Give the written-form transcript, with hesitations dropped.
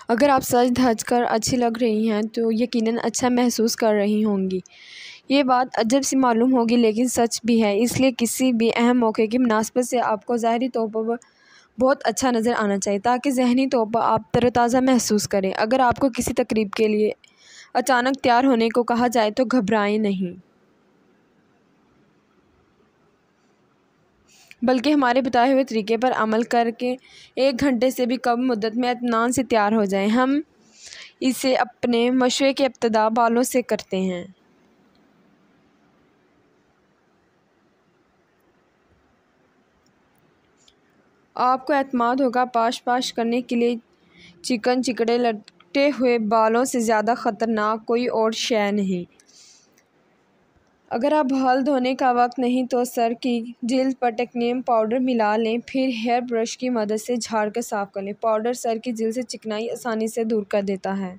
اگر آپ سج دھج کر اچھی لگ رہی ہیں تو یقیناً اچھا محسوس کر رہی ہوں گی۔ یہ بات عجب سی معلوم ہوگی لیکن سچ بھی ہے، اس لیے کسی بھی اہم موقع کی مناسبت سے آپ کو ظاہری طور پر بہت اچھا نظر آنا چاہیے تاکہ ذہنی طور پر آپ تر و تازہ محسوس کریں۔ اگر آپ کو کسی تقریب کے لیے اچانک تیار ہونے کو کہا جائے تو گھبرائیں نہیں، بلکہ ہمارے بتائے ہوئے طریقے پر عمل کر کے 1 گھنٹے سے بھی کم مدت میں اطمینان سے تیار ہو جائیں۔ ہم اسے اپنے مشورے کی ابتدا بالوں سے کرتے ہیں۔ آپ کو اعتماد ہوگا، پاش کرنے کے لیے چکن چکڑے لٹے ہوئے بالوں سے زیادہ خطرناک کوئی اور شے نہیں۔ اگر اب بال دھونے کا وقت نہیں تو سر کی جلد پر ٹیلکم پاؤڈر ملا لیں، پھر ہیئر برش کی مدد سے جھاڑ کر صاف کر لیں۔ پاؤڈر سر کی جلد سے چکنائی آسانی سے دور کر دیتا ہے۔